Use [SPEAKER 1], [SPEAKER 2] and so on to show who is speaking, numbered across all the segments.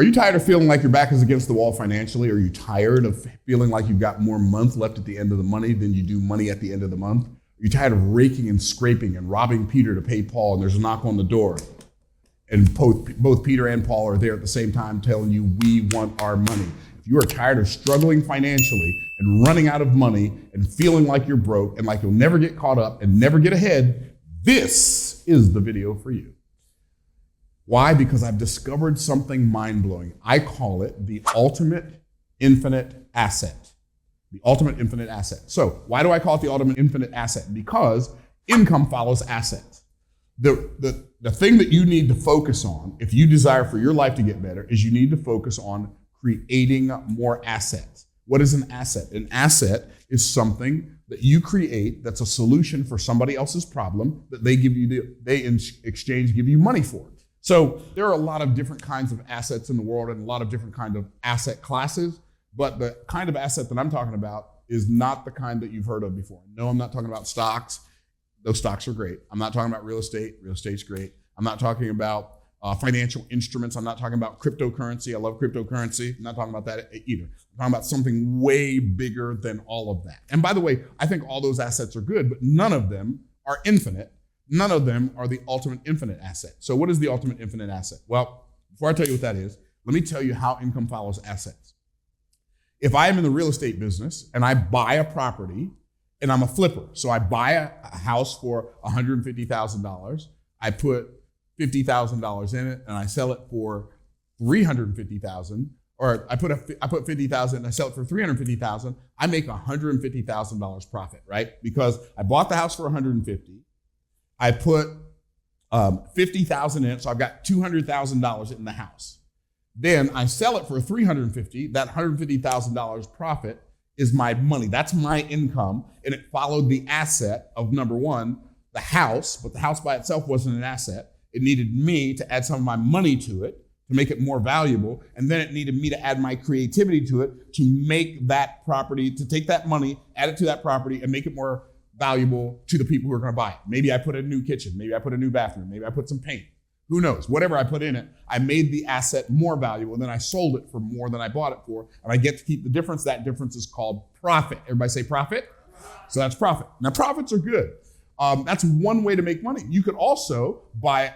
[SPEAKER 1] Are you tired of feeling like your back is against the wall financially? Are you tired of feeling like you've got more month left at the end of the money than you do money at the end of the month? Are you tired of raking and scraping and robbing Peter to pay Paul, and there's a knock on the door, and both Peter and Paul are there at the same time telling you, we want our money? If you are tired of struggling financially and running out of money and feeling like you're broke and like you'll never get caught up and never get ahead, this is the video for you. Why? Because I've discovered something mind-blowing. I call it the ultimate infinite asset. The ultimate infinite asset. So why do I call it the ultimate infinite asset? Because income follows assets. The thing that you need to focus on if you desire for your life to get better is you need to focus on creating more assets. What is an asset? An asset is something that you create that's a solution for somebody else's problem that they in exchange give you money for. So there are a lot of different kinds of assets in the world and a lot of different kinds of asset classes, but the kind of asset that I'm talking about is not the kind that you've heard of before. No, I'm not talking about stocks. Those stocks are great. I'm not talking about real estate. Real estate's great. I'm not talking about financial instruments. I'm not talking about cryptocurrency. I love cryptocurrency. I'm not talking about that either. I'm talking about something way bigger than all of that. And by the way, I think all those assets are good, but none of them are infinite. None of them are the ultimate infinite asset. So what is the ultimate infinite asset? Well, before I tell you what that is, let me tell you how income follows assets. If I am in the real estate business and I buy a property and I'm a flipper, so I buy a house for $150,000, I put $50,000 in it and I sell it for $350,000, or I put $50,000 and I sell it for $350,000, I make $150,000 profit, right? Because I bought the house for $150,000. I put $50,000 in it, so I've got $200,000 in the house. Then I sell it for $350,000. That $150,000 profit is my money. That's my income, and it followed the asset of number one, the house. But the house by itself wasn't an asset. It needed me to add some of my money to it to make it more valuable, and then it needed me to add my creativity to it to make that property, to take that money, add it to that property, and make it more valuable to the people who are going to buy it. Maybe I put a new kitchen. Maybe I put a new bathroom. Maybe I put some paint. Who knows? Whatever I put in it, I made the asset more valuable, and then I sold it for more than I bought it for, and I get to keep the difference. That difference is called profit. Everybody say profit? So that's profit. Now, profits are good. That's one way to make money. You could also buy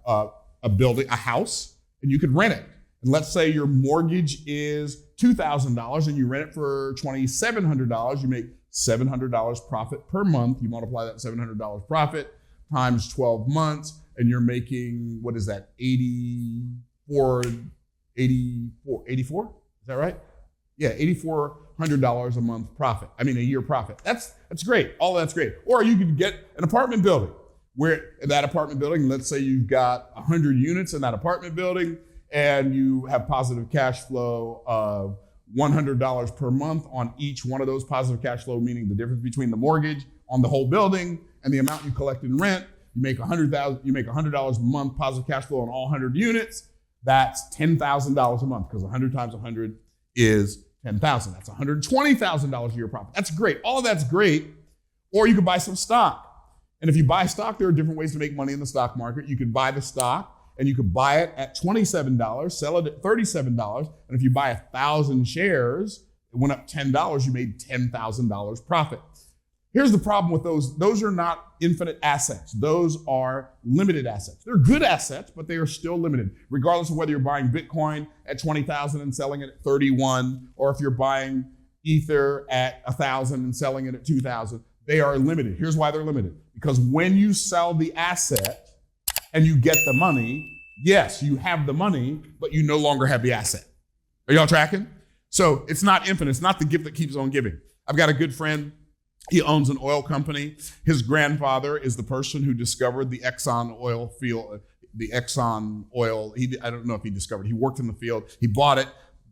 [SPEAKER 1] a building, a house, and you could rent it. And let's say your mortgage is $2,000 and you rent it for $2,700. You make $700 profit per month. You multiply that $700 profit times 12 months, and you're making, what is that, 84? Is that right? Yeah, $8,400 a month profit. I mean, a year profit. That's great. All that's great. Or you could get an apartment building where in that apartment building, let's say you've got 100 units in that apartment building and you have positive cash flow of $100 per month on each one of those. Positive cash flow meaning the difference between the mortgage on the whole building and the amount you collect in rent. You make $100 a month positive cash flow on all 100 units. That's $10,000 a month because 100 times 100 is 10,000. That's $120,000 a year profit. That's great. All of that's great. Or you could buy some stock. And if you buy stock, there are different ways to make money in the stock market. You could buy the stock and you could buy it at $27, sell it at $37. And if you buy 1,000 shares, it went up $10, you made $10,000 profit. Here's the problem with those. Those are not infinite assets. Those are limited assets. They're good assets, but they are still limited. Regardless of whether you're buying Bitcoin at 20,000 and selling it at 31, or if you're buying Ether at 1,000 and selling it at 2,000, they are limited. Here's why they're limited. Because when you sell the asset and you get the money, yes, you have the money, but you no longer have the asset. Are y'all tracking? So it's not infinite. It's not the gift that keeps on giving. I've got a good friend. He owns an oil company. His grandfather is the person who discovered the Exxon oil field, the Exxon oil. I don't know if he discovered. He worked in the field. He bought it,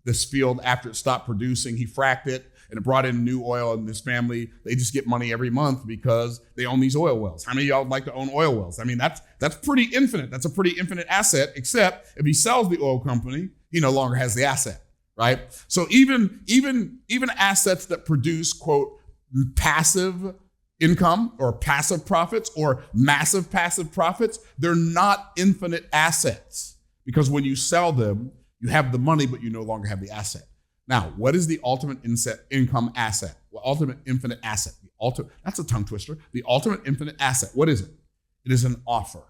[SPEAKER 1] this field, after it stopped producing. He fracked it, and it brought in new oil. And this family, they just get money every month because they own these oil wells. How many of y'all would like to own oil wells? I mean, that's pretty infinite. That's a pretty infinite asset, except if he sells the oil company, he no longer has the asset, right? So even assets that produce, quote, passive income or passive profits or massive passive profits, they're not infinite assets, because when you sell them, You have the money, but you no longer have the asset. Now, what is the ultimate income asset? Well, ultimate infinite asset. That's a tongue twister. The ultimate infinite asset. What is it? It is an offer.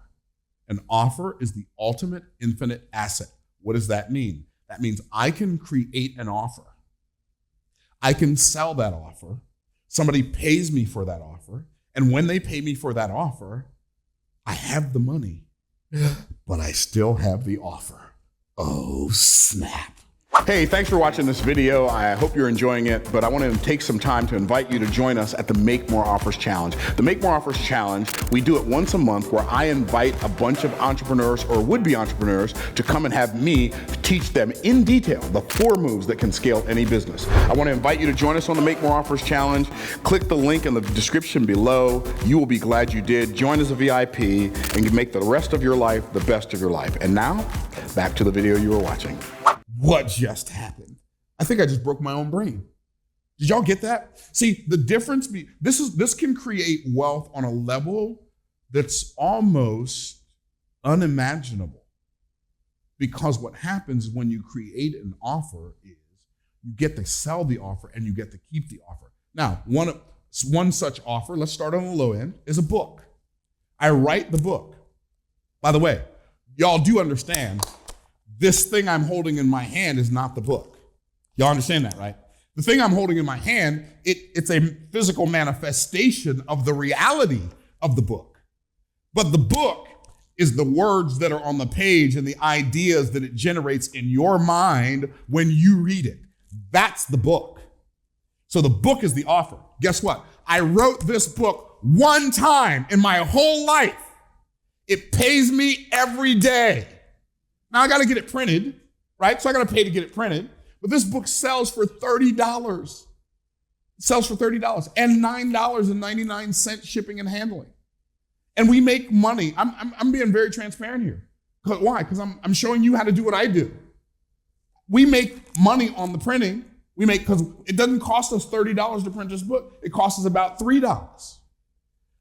[SPEAKER 1] An offer is the ultimate infinite asset. What does that mean? That means I can create an offer. I can sell that offer. Somebody pays me for that offer. And when they pay me for that offer, I have the money, but I still have the offer. Oh, snap. Hey, thanks for watching this video. I hope you're enjoying it, but I want to take some time to invite you to join us at the Make More Offers Challenge. The Make More Offers Challenge, we do it once a month where I invite a bunch of entrepreneurs or would-be entrepreneurs to come and have me teach them in detail the 4 moves that can scale any business. I want to invite you to join us on the Make More Offers Challenge. Click the link in the description below. You will be glad you did. Join as a VIP and you make the rest of your life the best of your life. And now, back to the video you were watching. What just happened? I think I just broke my own brain. Did y'all get that? See, the difference, this can create wealth on a level that's almost unimaginable. Because what happens when you create an offer is you get to sell the offer and you get to keep the offer. Now, one such offer, let's start on the low end, is a book. I write the book. By the way, y'all do understand this thing I'm holding in my hand is not the book. Y'all understand that, right? The thing I'm holding in my hand, it's a physical manifestation of the reality of the book. But the book is the words that are on the page and the ideas that it generates in your mind when you read it. That's the book. So the book is the offer. Guess what? I wrote this book one time in my whole life. It pays me every day. Now I got to get it printed, right? So I got to pay to get it printed. But this book sells for $30. It sells for $30 and $9.99 shipping and handling. And we make money. I'm being very transparent here. Why? Because I'm showing you how to do what I do. We make money on the printing. Because it doesn't cost us $30 to print this book. It costs us about $3.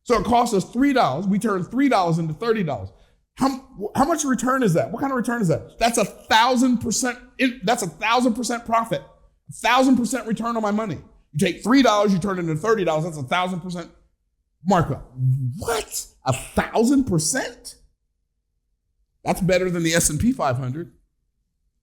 [SPEAKER 1] So it costs us $3. We turn $3 into $30. How much return is that? What kind of return is that? That's 1,000%. That's 1,000% profit. 1,000% return on my money. You take $3, you turn it into $30. That's 1,000% markup. What? 1,000%? That's better than the S&P 500.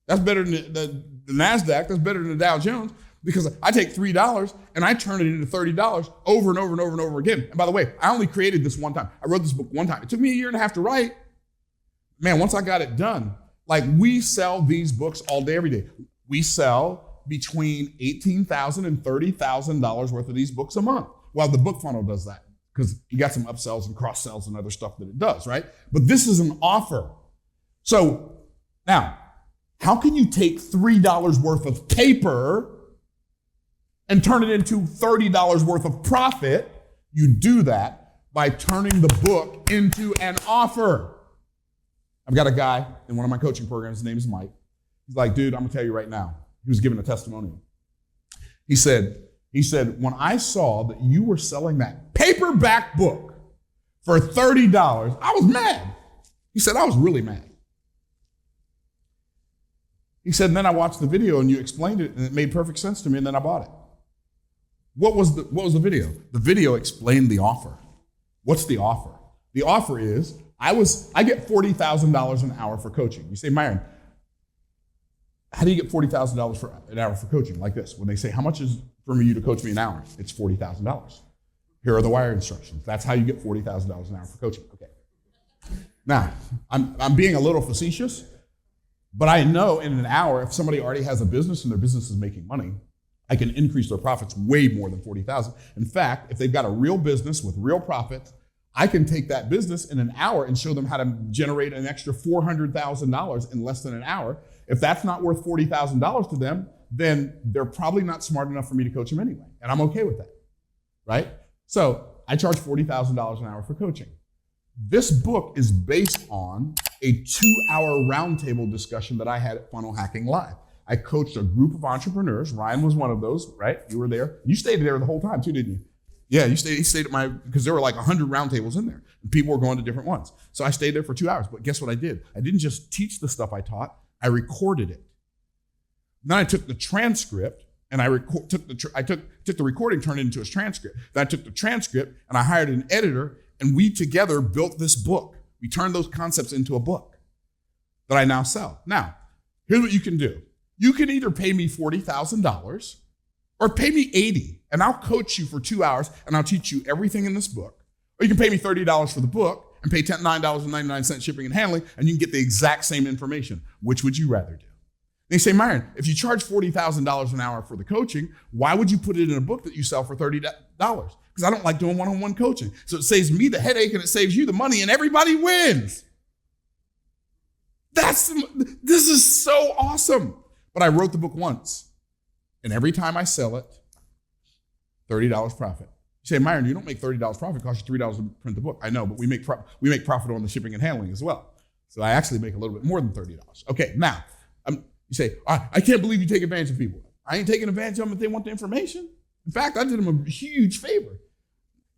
[SPEAKER 1] That's better than the NASDAQ. That's better than the Dow Jones. Because I take $3 and I turn it into $30 over and over and over and over again. And by the way, I only created this one time. I wrote this book one time. It took me 1.5 years to write. Man, once I got it done, like we sell these books all day, every day. We sell between $18,000 and $30,000 worth of these books a month. Well, the book funnel does that because you got some upsells and cross sells and other stuff that it does, right? But this is an offer. So now, how can you take $3 worth of paper and turn it into $30 worth of profit? You do that by turning the book into an offer. I've got a guy in one of my coaching programs, his name is Mike. He's like, dude, I'm gonna tell you right now. He was giving a testimonial. He said, when I saw that you were selling that paperback book for $30, I was mad. He said, I was really mad. He said, and then I watched the video and you explained it and it made perfect sense to me and then I bought it. What was the video? The video explained the offer. What's the offer? The offer is, I get $40,000 an hour for coaching. You say, Myron, how do you get $40,000 for an hour for coaching? Like this, when they say, how much is for you to coach me an hour? It's $40,000. Here are the wire instructions. That's how you get $40,000 an hour for coaching. Okay. Now, I'm being a little facetious, but I know in an hour, if somebody already has a business and their business is making money, I can increase their profits way more than $40,000. In fact, if they've got a real business with real profits, I can take that business in an hour and show them how to generate an extra $400,000 in less than an hour. If that's not worth $40,000 to them, then they're probably not smart enough for me to coach them anyway. And I'm okay with that, right? So I charge $40,000 an hour for coaching. This book is based on a 2-hour roundtable discussion that I had at Funnel Hacking Live. I coached a group of entrepreneurs. Ryan was one of those, right? You were there. You stayed there the whole time too, didn't you? Yeah, he stayed at because there were like 100 roundtables in there. And people were going to different ones. So I stayed there for 2 hours. But guess what I did? I didn't just teach the stuff I taught. I recorded it. Then I took the transcript and I took the recording, turned it into a transcript. Then I took the transcript and I hired an editor, and we together built this book. We turned those concepts into a book that I now sell. Now, here's what you can do. You can either pay me $40,000 or pay me $80,000, and I'll coach you for 2 hours and I'll teach you everything in this book. Or you can pay me $30 for the book and pay $9.99 shipping and handling, and you can get the exact same information. Which would you rather do? They say, Myron, if you charge $40,000 an hour for the coaching, why would you put it in a book that you sell for $30? Because I don't like doing one-on-one coaching. So it saves me the headache and it saves you the money, and everybody wins. This is so awesome. But I wrote the book once, and every time I sell it, $30 profit. You say, Myron, you don't make $30 profit. It costs you $3 to print the book. I know, but we make profit on the shipping and handling as well. So I actually make a little bit more than $30. Okay, now, you say, I can't believe you take advantage of people. I ain't taking advantage of them if they want the information. In fact, I did them a huge favor.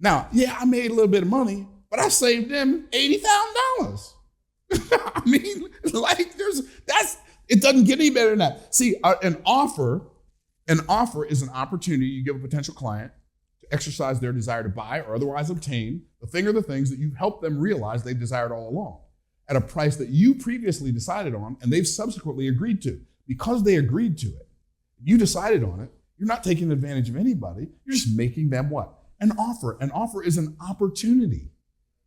[SPEAKER 1] Now, yeah, I made a little bit of money, but I saved them $80,000. I mean, like it doesn't get any better than that. See, an offer is an opportunity you give a potential client to exercise their desire to buy or otherwise obtain the thing or the things that you've helped them realize they've desired all along at a price that you previously decided on and they've subsequently agreed to. Because they agreed to it, you decided on it, you're not taking advantage of anybody, you're just making them what? An offer. An offer is an opportunity.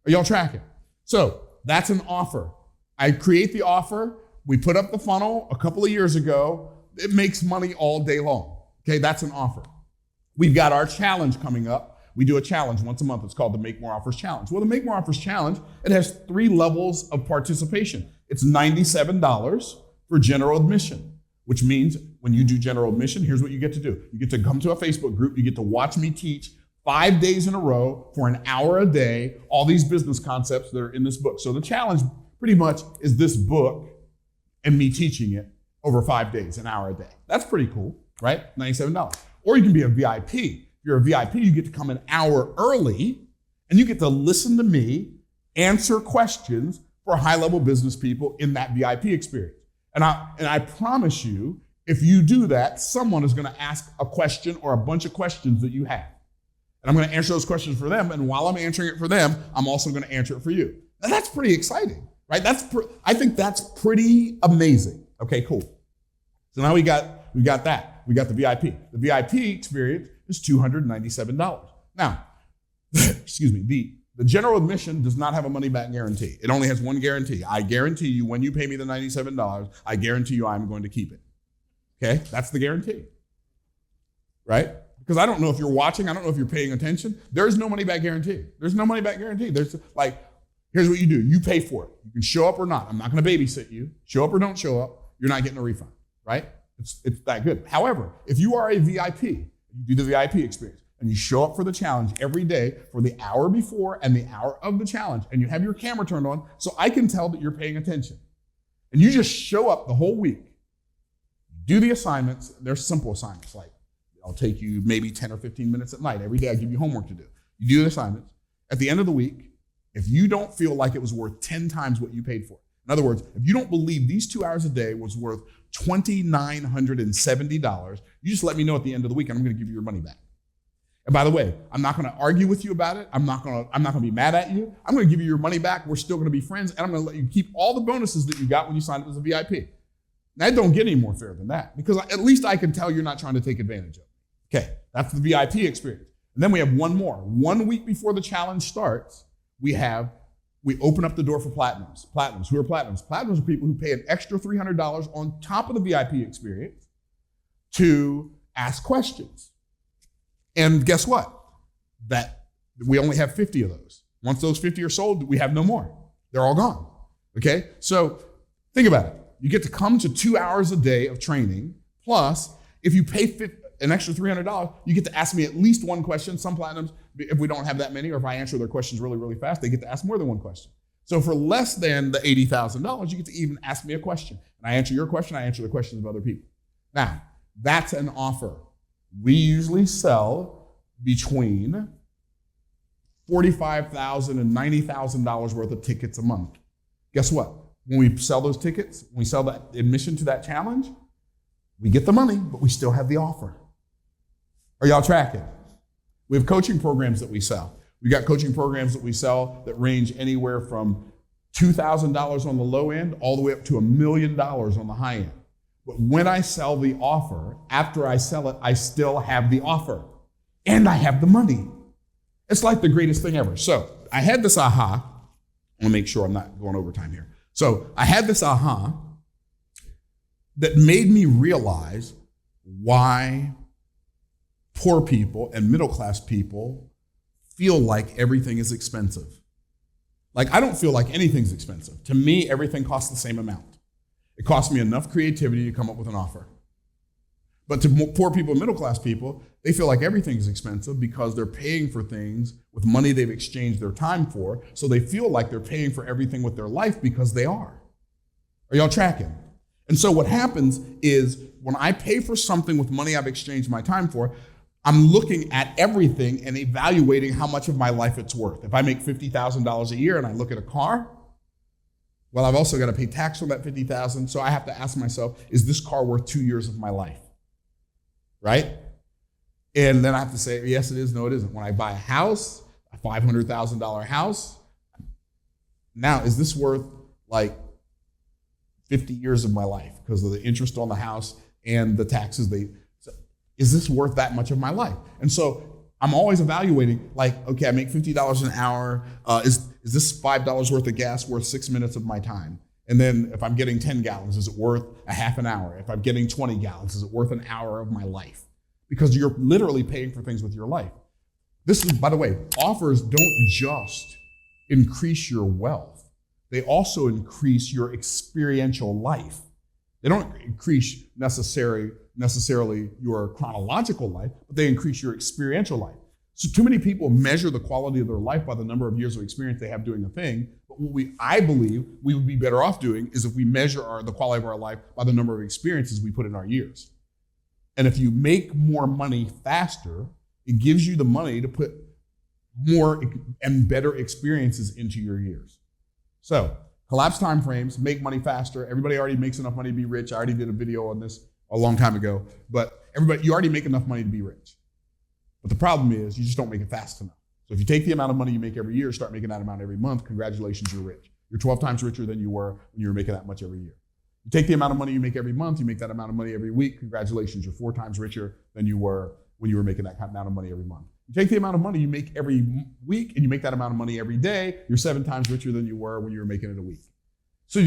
[SPEAKER 1] Are y'all tracking? So that's an offer. I create the offer, we put up the funnel a couple of years ago, it makes money all day long. Okay, that's an offer. We've got our challenge coming up. We do a challenge once a month. It's called the Make More Offers Challenge. Well, the Make More Offers Challenge, it has 3 levels of participation. It's $97 for general admission, which means when you do general admission, here's what you get to do. You get to come to a Facebook group. You get to watch me teach 5 days in a row for an hour a day, all these business concepts that are in this book. So the challenge pretty much is this book and me teaching it over 5 days, an hour a day. That's pretty cool, right? $97. Or you can be a VIP. If you're a VIP, you get to come an hour early and you get to listen to me answer questions for high-level business people in that VIP experience. And I promise you, if you do that, someone is going to ask a question or a bunch of questions that you have. And I'm going to answer those questions for them. And while I'm answering it for them, I'm also going to answer it for you. Now that's pretty exciting, right? I think that's pretty amazing. Okay, cool. So now we got that. We got the VIP. The VIP experience is $297. Now, excuse me, the general admission does not have a money-back guarantee. It only has one guarantee. I guarantee you when you pay me the $97, I guarantee you I'm going to keep it. Okay? That's the guarantee. Right? Because I don't know if you're watching. I don't know if you're paying attention. There's no money-back guarantee. There's no money-back guarantee. There's here's what you do. You pay for it. You can show up or not. I'm not going to babysit you. Show up or don't show up. You're not getting a refund. Right? It's that good. However, if you are a VIP, you do the VIP experience, and you show up for the challenge every day for the hour before and the hour of the challenge, and you have your camera turned on so I can tell that you're paying attention. And you just show up the whole week, do the assignments. They're simple assignments, like I'll take you maybe 10 or 15 minutes at night. Every day I give you homework to do. You do the assignments. At the end of the week, if you don't feel like it was worth 10 times what you paid for, in other words, if you don't believe these 2 hours a day was worth $2,970, you just let me know at the end of the week and I'm going to give you your money back. And by the way, I'm not going to argue with you about it. I'm not going to be mad at you. I'm going to give you your money back. We're still going to be friends, and I'm going to let you keep all the bonuses that you got when you signed up as a VIP. Now, it don't get any more fair than that, because at least I can tell you're not trying to take advantage of it. Okay, that's the VIP experience. And then we have one more. 1 week before the challenge starts, we open up the door for platinums. Platinums, who are platinums? Platinums are people who pay an extra $300 on top of the VIP experience to ask questions. And guess what? That we only have 50 of those. Once those 50 are sold, we have no more. They're all gone. Okay? So think about it. You get to come to 2 hours a day of training, plus if you pay an extra $300, you get to ask me at least one question. Some platinums, if we don't have that many, or if I answer their questions really, really fast, they get to ask more than one question. So for less than the $80,000, you get to even ask me a question. And I answer your question, I answer the questions of other people. Now, that's an offer. We usually sell between $45,000 and $90,000 worth of tickets a month. Guess what? When we sell those tickets, when we sell that admission to that challenge, We get the money, but we still have the offer. Are y'all tracking? We have coaching programs that we sell. We got coaching programs that we sell that range anywhere from $2,000 on the low end all the way up to $1 million on the high end. But when I sell the offer, after I sell it, I still have the offer and I have the money. It's like the greatest thing ever. So I had this aha. I want to make sure I'm not going over time here. So I had this aha that made me realize why poor people and middle-class people feel like everything is expensive. Like, I don't feel like anything's expensive. To me, everything costs the same amount. It costs me enough creativity to come up with an offer. But to poor people and middle-class people, they feel like everything's expensive because they're paying for things with money they've exchanged their time for, so they feel like they're paying for everything with their life because they are. Are y'all tracking? And so what happens is when I pay for something with money I've exchanged my time for, I'm looking at everything and evaluating how much of my life it's worth. If I make $50,000 a year and I look at a car, well, I've also got to pay tax on that $50,000. So I have to ask myself, is this car worth 2 years of my life? Right? And then I have to say, yes, it is. No, it isn't. When I buy a house, a $500,000 house, now is this worth like 50 years of my life because of the interest on the house and the taxes is this worth that much of my life? And so I'm always evaluating, like, okay, I make $50 an hour. Is this $5 worth of gas worth 6 minutes of my time? And then if I'm getting 10 gallons, is it worth a half an hour? If I'm getting 20 gallons, is it worth an hour of my life? Because you're literally paying for things with your life. This is, by the way, offers don't just increase your wealth. They also increase your experiential life. They don't increase necessarily your chronological life, but they increase your experiential life. So too many people measure the quality of their life by the number of years of experience they have doing a thing. But what I believe we would be better off doing is if we measure the quality of our life by the number of experiences we put in our years. And if you make more money faster, it gives you the money to put more and better experiences into your years. So collapse time frames, make money faster. Everybody already makes enough money to be rich. I already did a video on this a long time ago, but you already make enough money to be rich. But the problem is you just don't make it fast enough. So if you take the amount of money you make every year, start making that amount every month, congratulations, you're rich. You're 12 times richer than you were when you were making that much every year. You take the amount of money you make every month, you make that amount of money every week, congratulations, you're 4 times richer than you were when you were making that amount of money every month. You take the amount of money you make every week and you make that amount of money every day, you're 7 times richer than you were when you were making it a week. So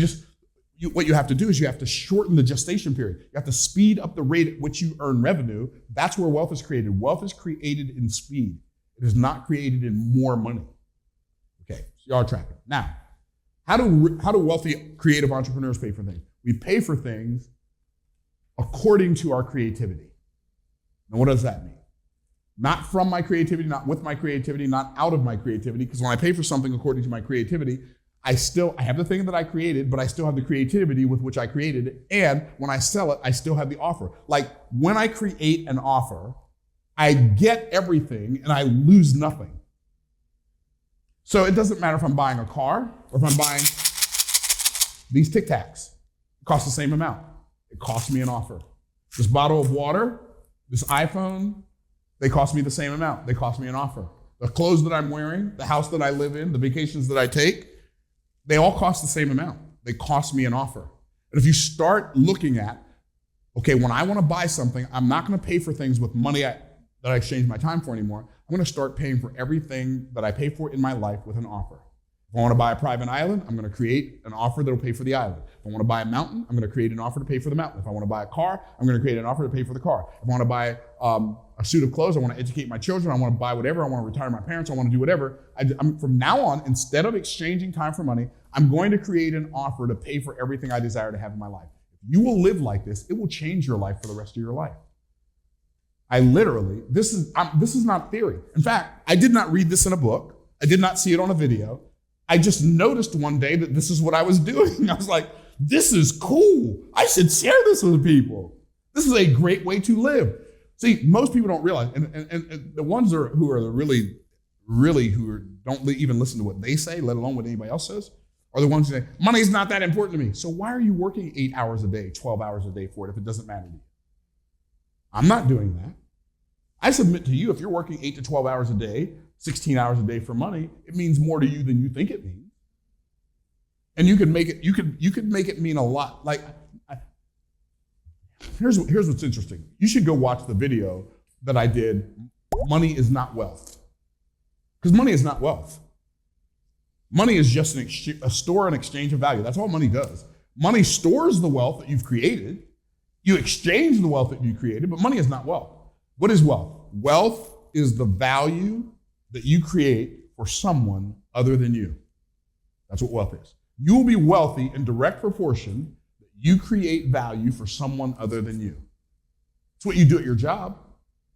[SPEAKER 1] what you have to do is you have to shorten the gestation period. You have to speed up the rate at which you earn revenue. That's where wealth is created. Wealth is created in speed. It is not created in more money. Okay, so y'all are tracking. Now, how do wealthy creative entrepreneurs pay for things? We pay for things according to our creativity. Now, what does that mean? Not from my creativity, not with my creativity, not out of my creativity, because when I pay for something according to my creativity, I have the thing that I created, but I still have the creativity with which I created it. And when I sell it, I still have the offer. Like when I create an offer, I get everything and I lose nothing. So it doesn't matter if I'm buying a car or if I'm buying these Tic Tacs. It costs the same amount. It costs me an offer. This bottle of water, this iPhone, they cost me the same amount. They cost me an offer. The clothes that I'm wearing, the house that I live in, the vacations that I take, they all cost the same amount. They cost me an offer. And if you start looking at, okay, when I want to buy something, I'm not going to pay for things with money that I exchange my time for anymore. I'm going to start paying for everything that I pay for in my life with an offer. If I want to buy a private island, I'm going to create an offer that will pay for the island. If I want to buy a mountain, I'm going to create an offer to pay for the mountain. If I want to buy a car, I'm going to create an offer to pay for the car. If I want to buy a suit of clothes, I want to educate my children, I want to buy whatever, I want to retire my parents, I want to do whatever. From now on, instead of exchanging time for money, I'm going to create an offer to pay for everything I desire to have in my life. If you will live like this, it will change your life for the rest of your life. This is not theory. In fact, I did not read this in a book. I did not see it on a video. I just noticed one day that this is what I was doing. I was like, this is cool. I should share this with people. This is a great way to live. See, most people don't realize, and the ones who are really who don't even listen to what they say, let alone what anybody else says, are the ones who say, money's not that important to me. So why are you working 8 hours a day, 12 hours a day for it if it doesn't matter to you? I'm not doing that. I submit to you, if you're working 8 to 12 hours a day, 16 hours a day for money, it means more to you than you think it means. And you could make it mean a lot. Like, here's what's interesting. You should go watch the video that I did, Money is Not Wealth. Because money is not wealth. Money is just a store and exchange of value. That's all money does. Money stores the wealth that you've created. You exchange the wealth that you created, but money is not wealth. What is wealth? Wealth is the value that you create for someone other than you. That's what wealth is. You will be wealthy in direct proportion that you create value for someone other than you. It's what you do at your job.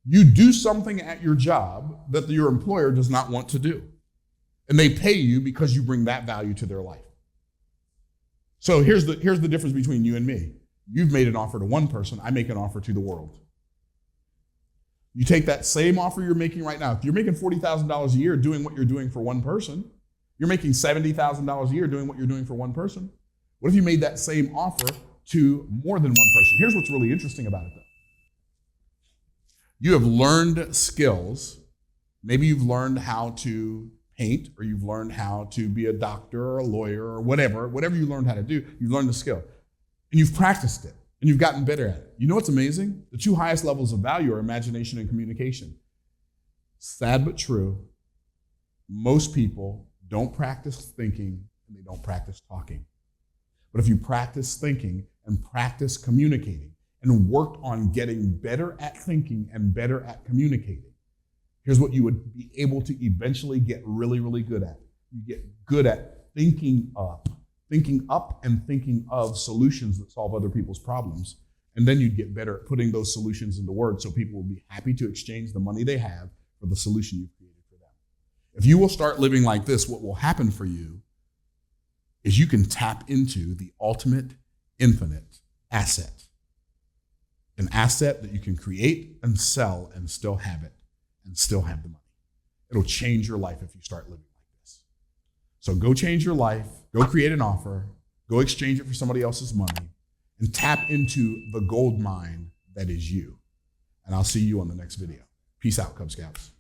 [SPEAKER 1] You do something at your job that your employer does not want to do. And they pay you because you bring that value to their life. So here's the difference between you and me. You've made an offer to one person, I make an offer to the world. You take that same offer you're making right now. If you're making $40,000 a year doing what you're doing for one person, you're making $70,000 a year doing what you're doing for one person. What if you made that same offer to more than one person? Here's what's really interesting about it though. You have learned skills. Maybe you've learned how to paint, or you've learned how to be a doctor or a lawyer or whatever you learned how to do, you've learned the skill. And you've practiced it, and you've gotten better at it. You know what's amazing? The two highest levels of value are imagination and communication. Sad but true, most people don't practice thinking and they don't practice talking. But if you practice thinking and practice communicating and worked on getting better at thinking and better at communicating, here's what you would be able to eventually get really, really good at. You get good at thinking up and thinking of solutions that solve other people's problems. And then you'd get better at putting those solutions into words so people will be happy to exchange the money they have for the solution you've created for them. If you will start living like this, what will happen for you is you can tap into the ultimate, infinite asset. An asset that you can create and sell and still have it and still have the money. It'll change your life if you start living like this. So go change your life, go create an offer, go exchange it for somebody else's money, and tap into the gold mine that is you. And I'll see you on the next video. Peace out, Cub Scouts.